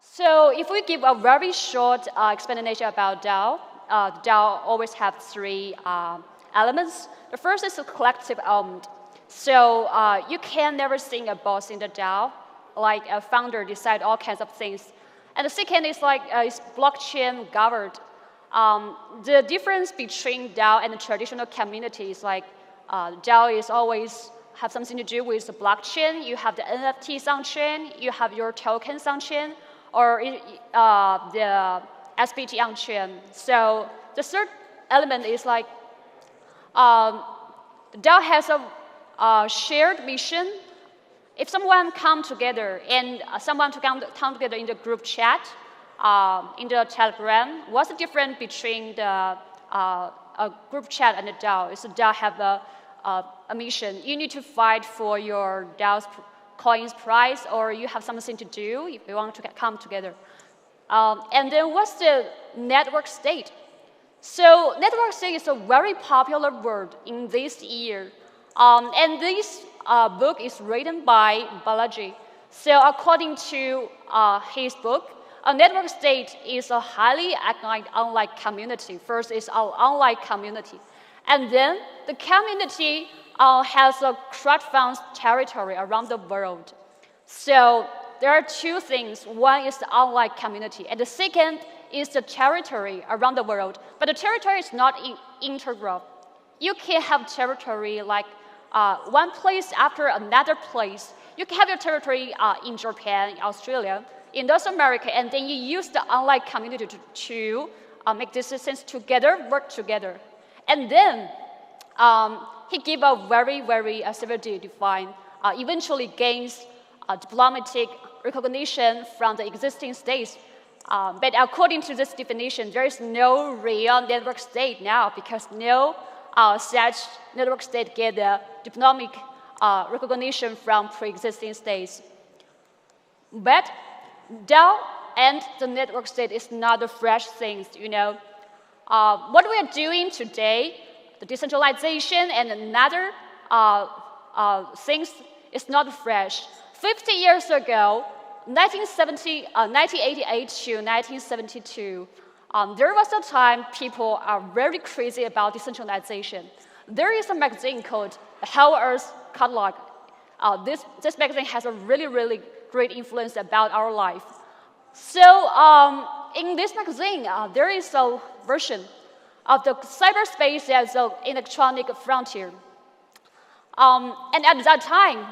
So if we give a very short explanation about DAO, DAO always have three elements. The first is the collective element. So you can never sing a boss in the DAO, like a founder decide all kinds of things. And the second is like is blockchain governed. The difference between DAO and the traditional community is like DAO is always have something to do with the blockchain. You have the NFTs on chain, you have your tokens on chain, or the SBT on chain. So the third element is like DAO has a shared mission. If someone come together and someone to come together in the group chat, in the Telegram, what's the difference between the group chat and the DAO? Is the DAO have a mission? You need to fight for your DAO's coins price, or you have something to do if you want to come together. And then what's the network state? So network state is a very popular word in this year. And this book is written by Balaji. So according to his book, a network state is a highly online community. First is our online community. And then the community has a crowdfund territory around the world. So there are two things. One is the online community, and the second is the territory around the world. But the territory is not integral. You can have territory like one place after another place. You can have your territory in Japan, Australia, in North America, and then you use the online community to make decisions together, work together. And then he gave a very severely defined, eventually gains diplomatic recognition from the existing states. But according to this definition, there is no real network state now because no such network state get the diplomatic recognition from pre-existing states. But DAO and the network state is not a fresh thing, you know. What we are doing today, the decentralization and another things is not fresh. 50 years ago, 1988 to 1972, there was a time people are very crazy about decentralization. There is a magazine called How Earth Catalog. This magazine has a really great influence about our life. So in this magazine, there is a version of the cyberspace as an electronic frontier. And at that time,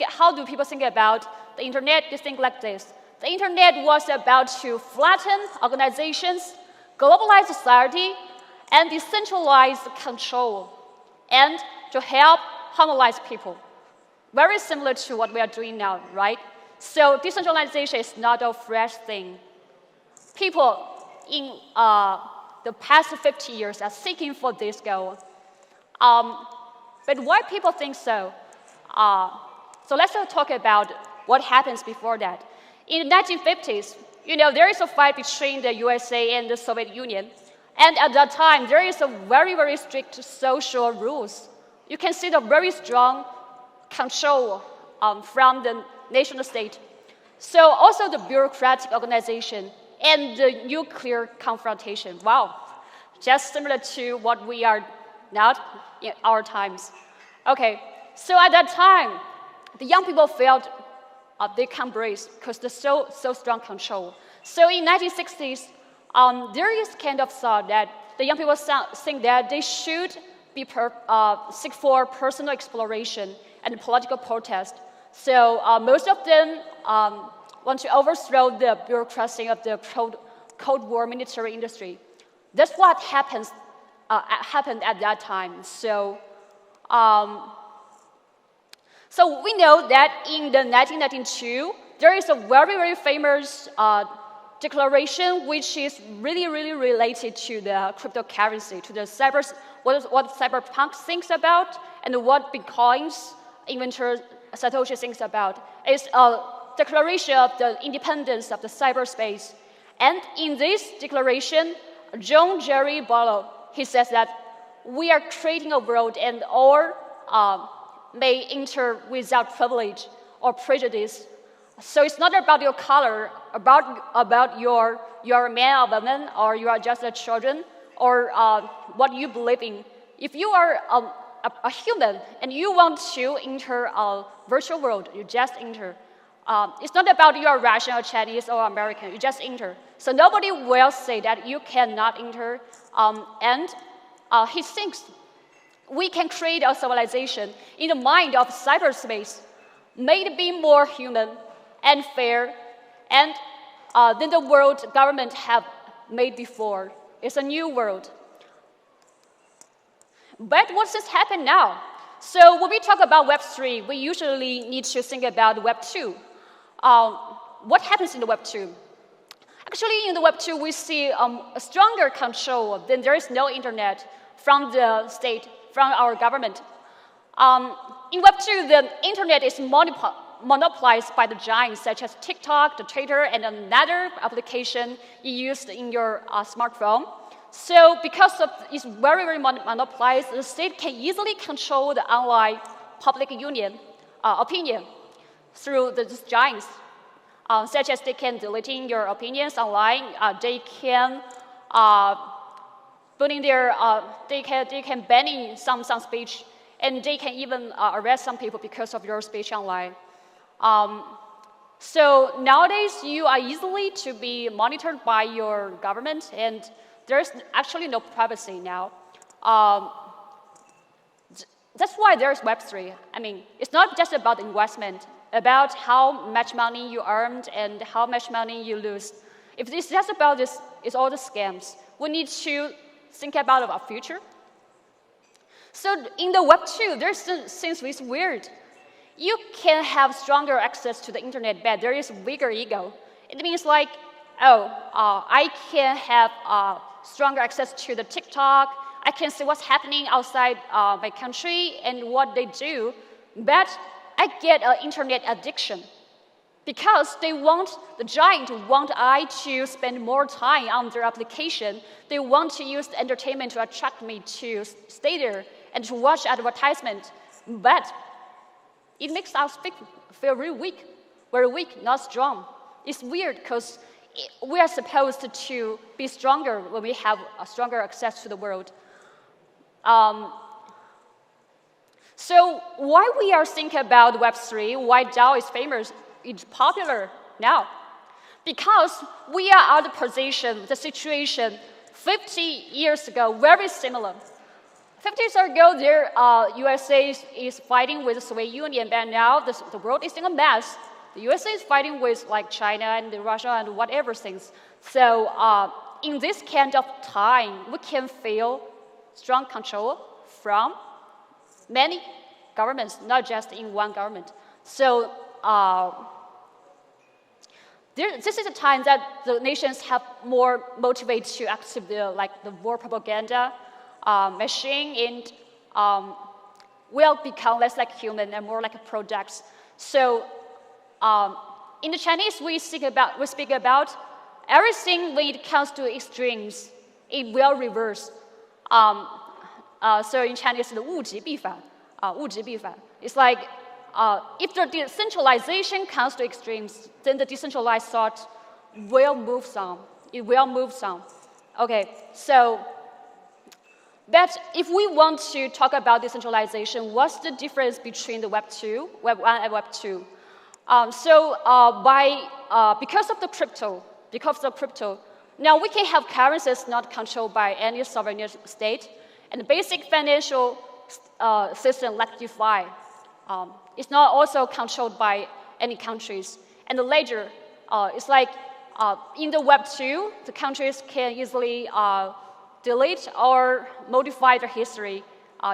how do people think about the internet? They think like this. The internet was about to flatten organizations, globalize society, and decentralize control, and to help harmonize people. Very similar to what we are doing now, right? So decentralization is not a fresh thing. People in the past 50 years are seeking for this goal. But why people think so? So let's talk about what happens before that. In the 1950s, you know, there is a fight between the USA and the Soviet Union. And at that time, there is a very strict social rules. You can see the very strong control from the national state. So also the bureaucratic organization and the nuclear confrontation. Wow, just similar to what we are now in our times. Okay, so at that time, the young people felt they can't breathe because there's so strong control. So in 1960s, there is kind of thought that the young people think that they should be seek for personal exploration and political protest. So most of them want to overthrow the bureaucracy of the Cold War military industry. That's what happened at that time. So we know that in the 1992, there is a very famous declaration which is really related to the cryptocurrency, to the what cyberpunk thinks about and what Bitcoin's inventor Satoshi thinks about. It's a declaration of the independence of the cyberspace. And in this declaration, John Jerry Barlow, he says that we are creating a world and all may enter without privilege or prejudice. So it's not about your color, about you're a man or woman, or you are just a children, or what you believe in. If you are a human and you want to enter a virtual world, you just enter. It's not about you are Russian or Chinese or American, you just enter. So nobody will say that you cannot enter. And he thinks we can create a civilization in the mind of cyberspace, made to be more human and fair, and than the world government have made before. It's a new world. But what has happened now? So when we talk about Web3, we usually need to think about Web 2. What happens in the Web 2? Actually, in the Web 2, we see a stronger control. Then there is no internet from the state, from our government. In Web 2, the internet is monopolized by the giants such as TikTok, the Twitter, and another application you used in your smartphone. So because of it's very, very monopolized, the state can easily control the online public opinion through these giants, such as they can deleting your opinions online, they can putting their, they can banning some speech, and they can even arrest some people because of your speech online. So nowadays, you are easily to be monitored by your government, and there's actually no privacy now. That's why there's Web3. I mean, it's not just about investment, about how much money you earned and how much money you lose. If it's just about this, it's all the scams. We need to think about our future. So in the Web 2, there's things which is weird. You can have stronger access to the internet, but there is bigger ego. It means like, I can have stronger access to the TikTok. I can see what's happening outside my country and what they do, but I get an internet addiction because the giant want I to spend more time on their application. They want to use the entertainment to attract me to stay there and to watch advertisement, but it makes us feel very weak, not strong. It's weird because we are supposed to be stronger when we have a stronger access to the world. So why we are thinking about Web3, why DAO is famous, it's popular now? Because we are at the position, the situation 50 years ago, very similar. 50 years ago, USA is fighting with the Soviet Union, but now the world is in a mess. The USA is fighting with like China and Russia and whatever things. So in this kind of time, we can feel strong control from many governments, not just in one government. So this is a time that the nations have more motivated to accept the war propaganda machine, and will become less like human and more like products. So in the Chinese, we speak about everything when it comes to extremes, it will reverse. So in Chinese, the 物极必反, 物极必反. It's like if the decentralization comes to extremes, then the decentralized thought will move some. It will move some. Okay, so, but if we want to talk about decentralization, what's the difference between the Web 2, Web 1 and Web 2? Because of the crypto, now we can have currencies not controlled by any sovereign state, and the basic financial system like DeFi is not also controlled by any countries. And the ledger, it's like in the Web 2, the countries can easily delete or modify their history.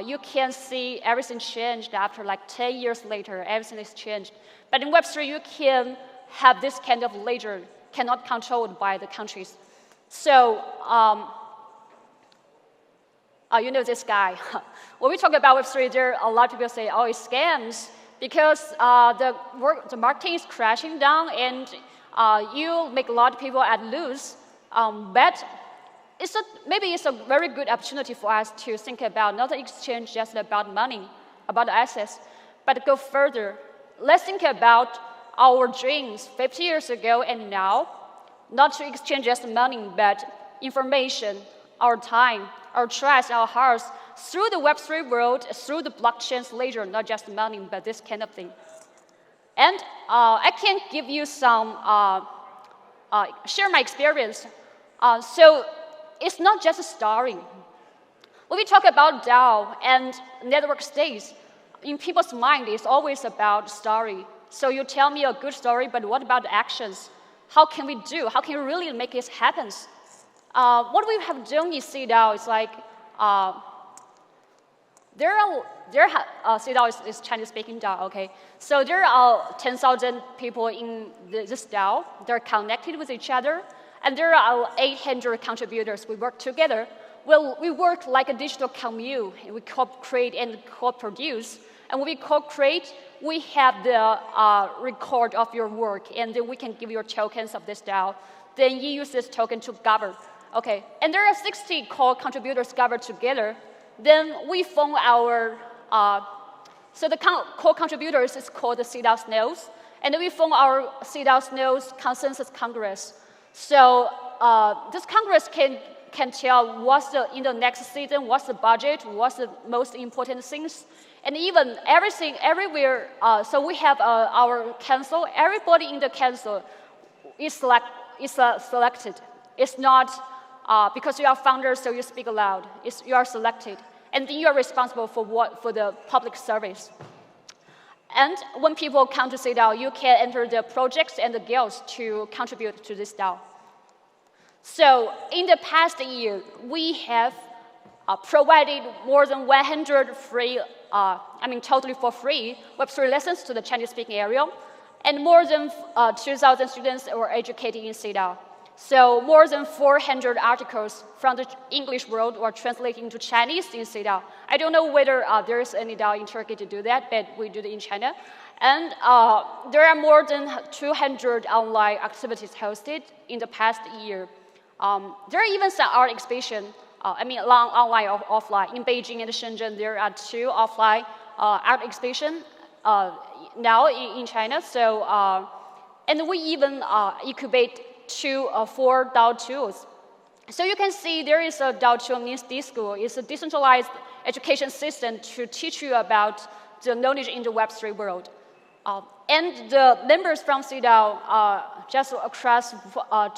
You can see everything changed after like 10 years later, everything is changed. But in Web 3, you can have this kind of ledger, cannot controlled by the countries. So, you know this guy. When we talk about Web 3, there are a lot of people say, oh, it's scams, because the marketing is crashing down and you make a lot of people at lose. But maybe it's a very good opportunity for us to think about not the exchange just about money, about assets, but go further. Let's think about our dreams 50 years ago and now, not to exchange just money, but information, our time, our trust, our hearts, through the Web3 world, through the blockchain's ledger, not just money, but this kind of thing. And I can give you some, share my experience. So it's not just a story. When we talk about DAO and network states, in people's mind, it's always about story. So you tell me a good story, but what about the actions? How can we do? How can we really make it happen? What we have done in CDAO is like, CDAO is Chinese-speaking DAO, okay? So there are 10,000 people in this DAO. They're connected with each other, and there are 800 contributors. We work together. Well, we work like a digital commune. We co-create and co-produce. And when we co-create, we have the record of your work, and then we can give you tokens of this DAO. Then you use this token to govern. Okay, and there are 60 core contributors gathered together. Then we form our, so the core contributors is called the CDAO nodes, and then we form our CDAO nodes consensus congress. So this congress can tell what's in the next season, what's the budget, what's the most important things, and even everything, everywhere. So we have our council. Everybody in the council is selected. It's not because you are founders, so you speak aloud. You are selected, and then you are responsible for the public service. And when people come to CDAO, you can enter the projects and the guilds to contribute to this DAO. So in the past year, we have provided more than 100 free, totally for free, Web3 lessons to the Chinese-speaking area, and more than 2,000 students were educated in CDAO. So more than 400 articles from the English world were translated into Chinese in CDAO. I don't know whether there is any DAO in Turkey to do that, but we do it in China. And there are more than 200 online activities hosted in the past year. There are even some art exhibition, online or offline. In Beijing and Shenzhen, there are 2 offline art exhibitions now in China. So, and we even incubate 2 or 4 DAO tools. So you can see there is a DAO tool means D-School. It's a decentralized education system to teach you about the knowledge in the Web3 world. And the members from CDAO just across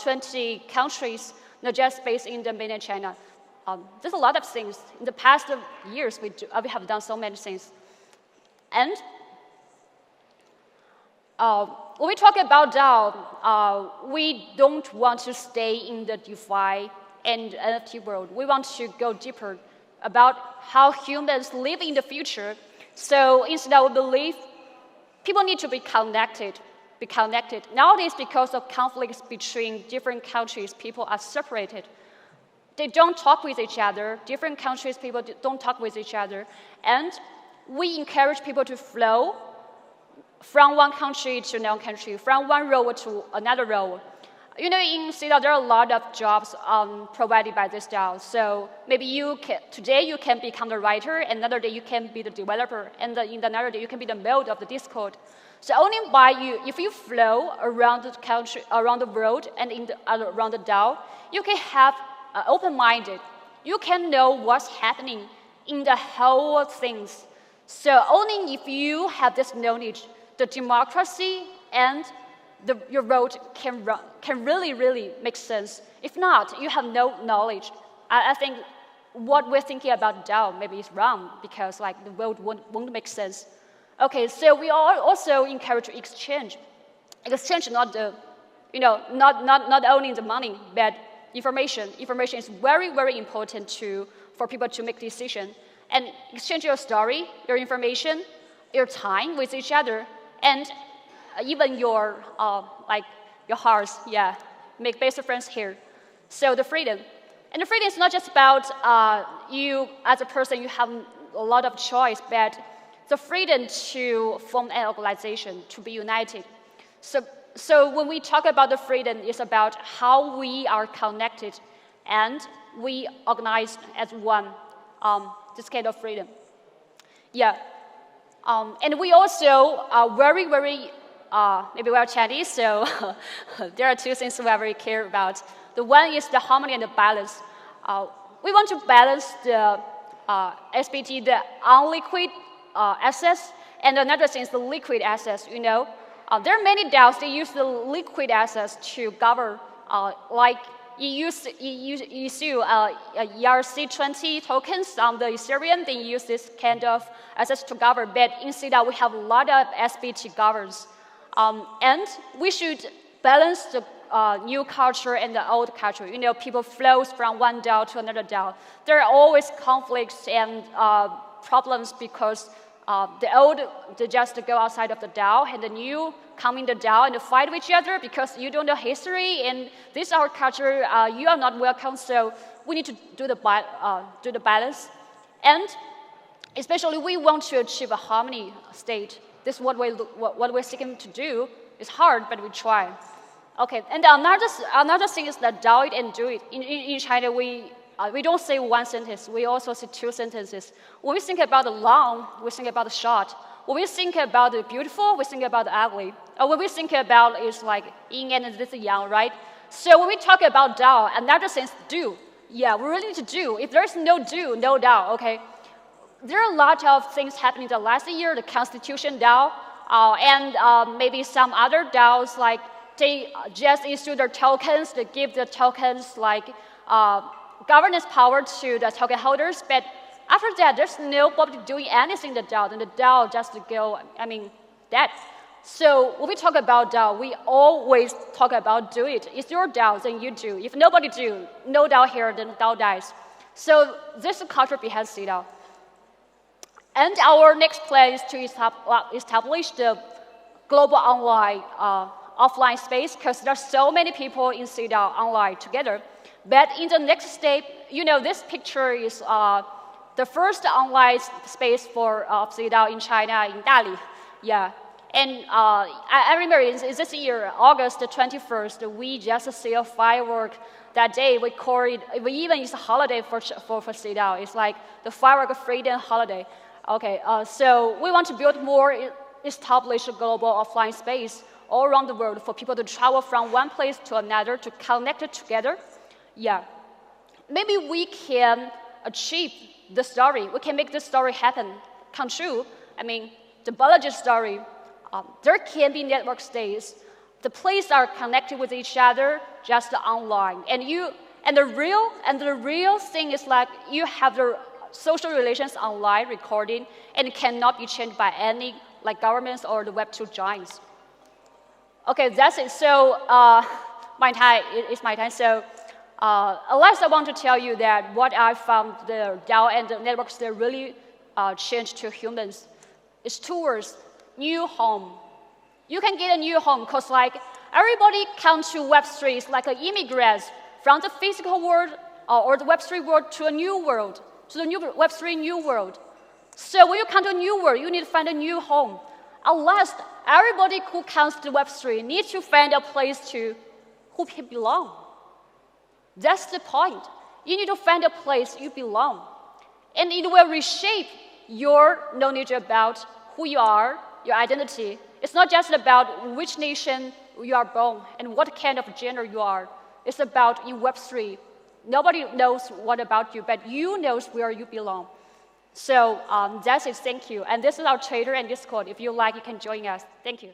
20 countries, not just based in the mainland China. There's a lot of things. In the past years, we have done so many things. And when we talk about DAO, we don't want to stay in the DeFi and NFT world. We want to go deeper about how humans live in the future. So instead, we believe people need to be connected. Nowadays, because of conflicts between different countries, people are separated. They don't talk with each other. Different countries, people don't talk with each other. And we encourage people to flow from one country to another country, from one role to another role. You know, in CDAO, there are a lot of jobs provided by this DAO. So maybe today you can become the writer, another day you can be the developer, and in another day you can be the node of the Discord. So only if you flow around the country, around the world, and around the DAO, you can have open-minded. You can know what's happening in the whole things. So only if you have this knowledge, the democracy and your vote can really make sense. If not, you have no knowledge. I think what we're thinking about DAO maybe is wrong because like the vote won't make sense. Okay, so we are also encourage exchange. Exchange not only the money, but information. Information is very important for people to make decisions. And exchange your story, your information, your time with each other, and even your hearts, make best friends here. So the freedom. And the freedom is not just about you as a person, you have a lot of choice, but the freedom to form an organization, to be united. So when we talk about the freedom, it's about how we are connected and we organize as one, this kind of freedom. And we also are very maybe we're Chinese, so there are two things we very care about. The one is the harmony and the balance. We want to balance the SBT, the unliquid assets, and another thing is the liquid assets. You know, there are many DAOs, they use the liquid assets to govern, like you issue ERC20 tokens on the Ethereum, then you use this kind of assets to govern. But instead, we have a lot of SBT governs. And we should balance the new culture and the old culture. You know, people flows from one DAO to another DAO. There are always conflicts and problems because the old, they just go outside of the DAO, and the new come in the DAO and fight with each other because you don't know history, and this is our culture, you are not welcome, so we need to do the balance. And especially, we want to achieve a harmony state. This is what we're seeking to do. It's hard, but we try. Okay, and another thing is that DAO it and do it. In China, we don't say one sentence. We also say two sentences. When we think about the long, we think about the short. When we think about the beautiful, we think about the ugly. When we think about it's like yin and this yang, right? So when we talk about DAO, another thing is do. Yeah, we really need to do. If there's no do, no DAO, okay? There are a lot of things happening the last year, the Constitution DAO, and maybe some other DAOs, like they just issue their tokens, they give the tokens like governance power to the token holders, but after that, there's nobody doing anything in the DAO, and the DAO just go, dead. So when we talk about DAO, we always talk about do it. It's your DAO, then you do. If nobody do, no DAO here, then DAO dies. So this is culture behind CDAO. And our next plan is to establish the global online offline space, because there's so many people in CDAO online together. But in the next step, you know, this picture is the first online space for CDAO in China, in Dali. Yeah. And I remember this year, August 21st, we just see a firework. That day, we even use a holiday for CDAO. It's like the firework freedom holiday. Okay, so we want to build more established global offline space all around the world for people to travel from one place to another to connect it together. Yeah, maybe we can achieve the story. We can make this story happen, come true. The biology story. There can be network states. The places are connected with each other just online, and the real thing is like you have the social relations online recording, and it cannot be changed by any like governments or the Web2 giants. Okay, that's it. So it's my time. So last, I want to tell you that what I found the DAO and the networks that really changed to humans is two words: new home. You can get a new home because like everybody comes to Web3 is like an immigrant from the physical world or the Web3 world to a new world. To the new Web3 new world. So when you come to a new world, you need to find a new home. At last, everybody who comes to Web3 needs to find a place to who can belong. That's the point. You need to find a place you belong. And it will reshape your knowledge about who you are, your identity. It's not just about which nation you are born and what kind of gender you are. It's about in Web3. Nobody knows what about you, but you knows where you belong. So that's it. Thank you. And this is our Twitter and Discord. If you like, you can join us. Thank you.